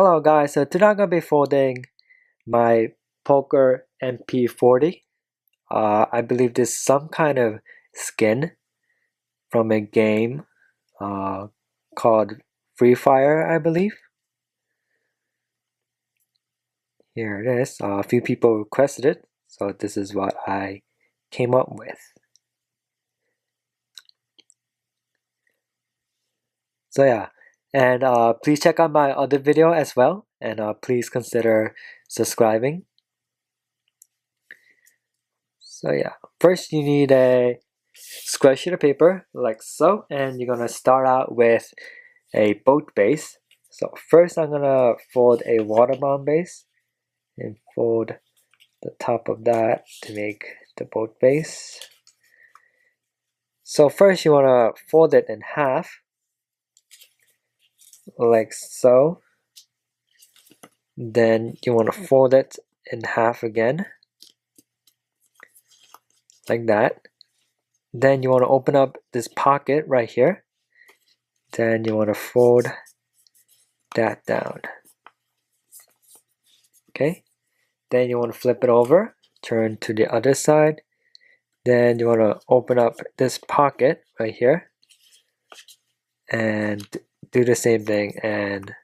Hello guys, so today I'm going to be folding my poker mp40. I believe this is some kind of skin from a game called Free Fire, I believe. Here it is. A few people requested it, so this is what I came up with. So yeah, and please check out my other video as well, and please consider subscribing. So yeah, first you need a square sheet of paper like so, and you're gonna start out with a boat base. So first I'm gonna fold a water bomb base and fold the top of that to make the boat base. So first you wanna fold it in half like so. Then you wanna fold it in half again like that. Then you want to open up this pocket right here. Then you want to fold that down. Okay. Then you want to flip it over, turn to the other side. Then you want to open up this pocket right here and do the same thing and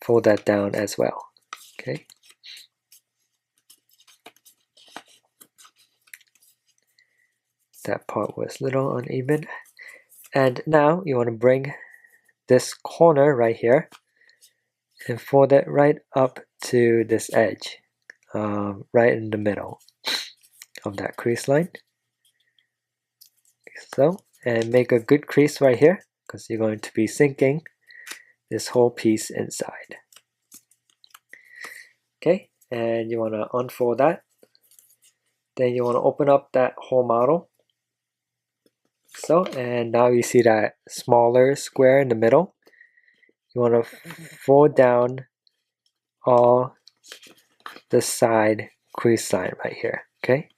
fold that down as well. Okay. That part was a little uneven. And now you want to bring this corner right here and fold it right up to this edge, right in the middle of that crease line. So, and make a good crease right here because you're going to be sinking this whole piece inside. Okay, and you want to unfold that. Then you want to open up that whole model. So, and now you see that smaller square in the middle. You want to fold down all the side crease line right here. Okay.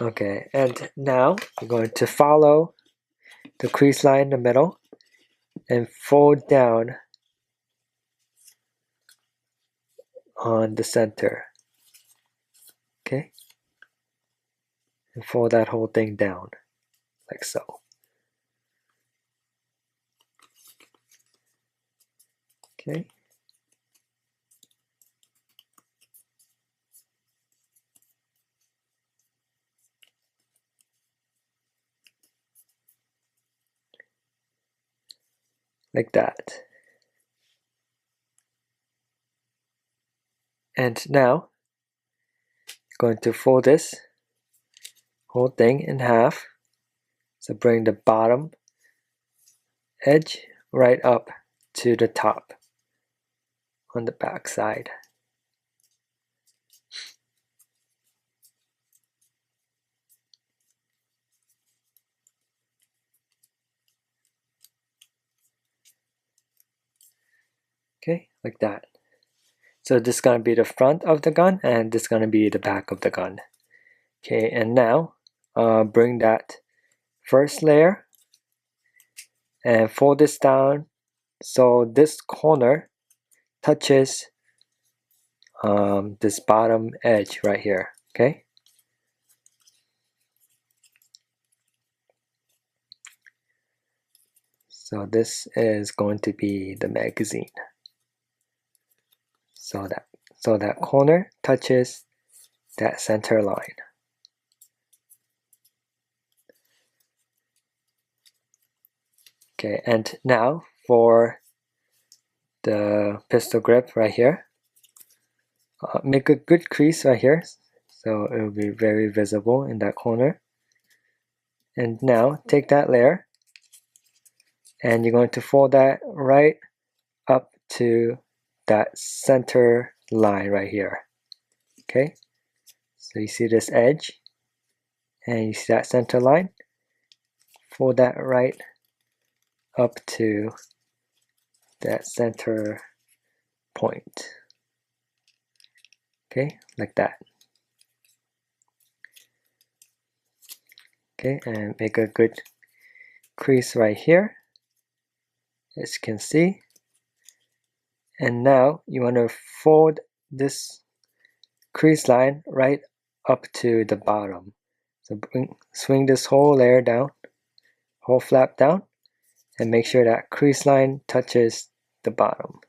Okay, and now you're going to follow the crease line in the middle and fold down on the center. Okay, and fold that whole thing down like so. Okay. Like that. And now going to fold this whole thing in half. So bring the bottom edge right up to the top on the back side. Okay, like that. So this is going to be the front of the gun and this is going to be the back of the gun. Okay, and now bring that first layer and fold this down so this corner touches this bottom edge right here. Okay. So this is going to be the magazine. So that corner touches that center line. Okay, and now for the pistol grip right here, make a good crease right here so it will be very visible in that corner. And now take that layer and you're going to fold that right up to that center line right here. Okay, so you see this edge and you see that center line, fold that right up to that center point. Okay, like that. Okay, and make a good crease right here, as you can see. And now you want to fold this crease line right up to the bottom. So swing this whole layer down, whole flap down, and make sure that crease line touches the bottom.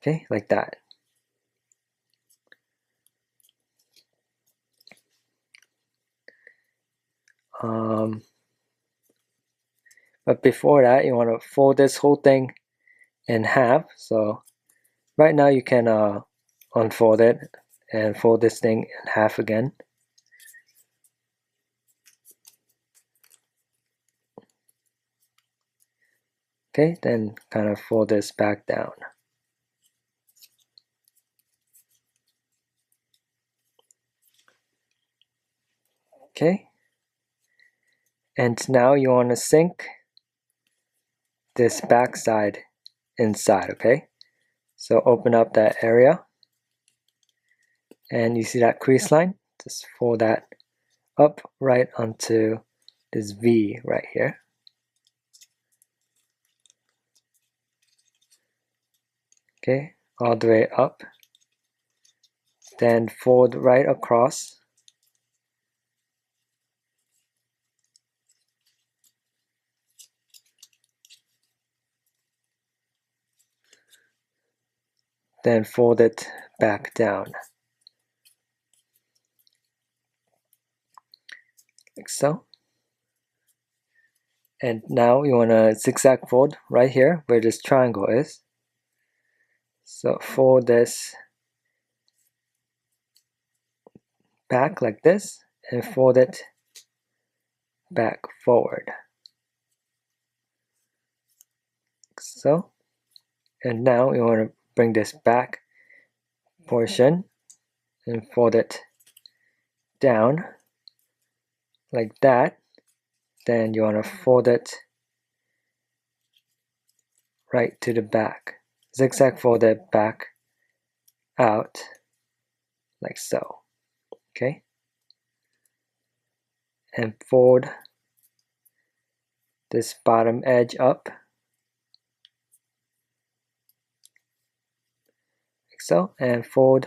Okay, like that. But before that, you want to fold this whole thing in half. So right now you can unfold it and fold this thing in half again. Okay, then kind of fold this back down. Okay, and now you want to sink this back side inside. Okay, so open up that area, and you see that crease line? Just fold that up right onto this V right here. Okay, all the way up. Then fold right across. Then fold it back down. Like so. And now you want to zigzag fold right here where this triangle is. So fold this back like this and fold it back forward. Like so. And now you want to bring this back portion and fold it down like that. Then you want to fold it right to the back. Zigzag fold it back out like so. Okay? And fold this bottom edge up like so, and fold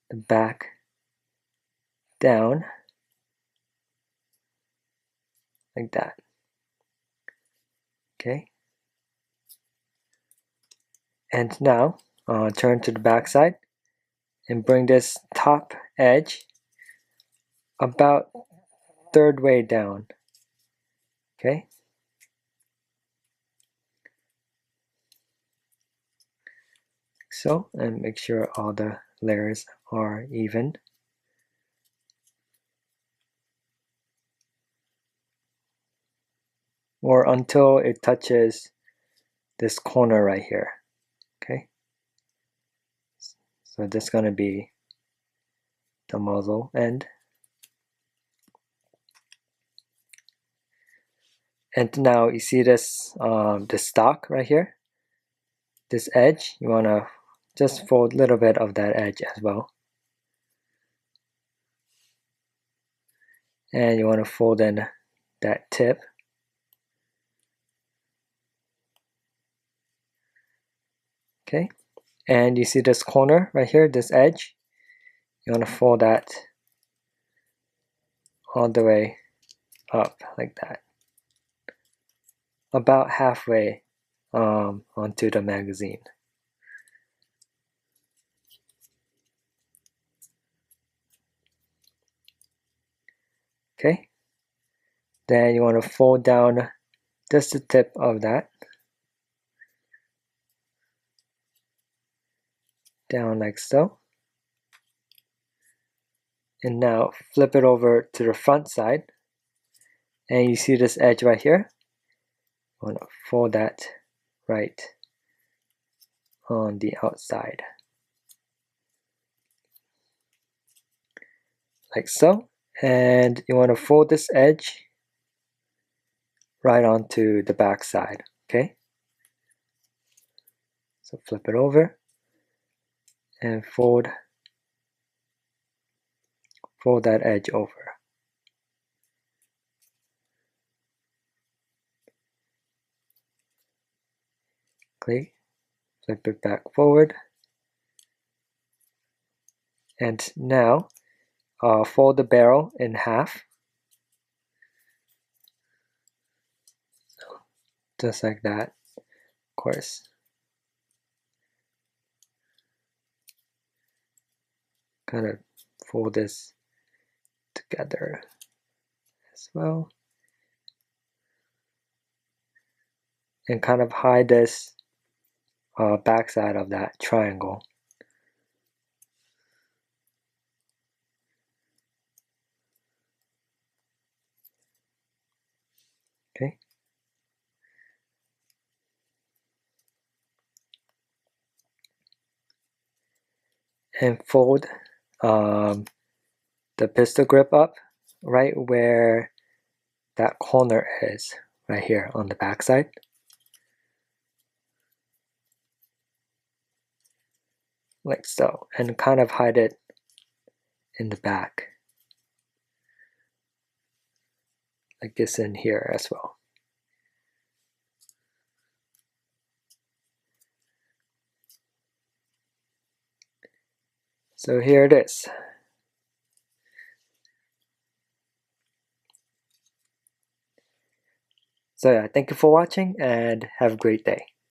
the back down like that. Okay, and now turn to the back side and bring this top edge about third way down. Okay, so, and make sure all the layers are even. Or until it touches this corner right here. Okay, so this is going to be the muzzle end. And now you see this this stock right here, this edge, you want to just fold a little bit of that edge as well. And you want to fold in that tip. Okay, and you see this corner right here, this edge, you want to fold that all the way up like that, about halfway onto the magazine. Okay, then you want to fold down just the tip of that down like so. And now flip it over to the front side, and you see this edge right here. I want to fold that right on the outside like so, and you want to fold this edge right onto the back side. Okay, so flip it over and fold fold that edge over. Click, flip it back forward, and now fold the barrel in half, just like that, of course. Kind of fold this together as well, and kind of hide this backside of that triangle. Okay. And fold the pistol grip up right where that corner is, right here on the back side. Like so, and kind of hide it in the back, like this in here as well. So here it is. So yeah, thank you for watching and have a great day.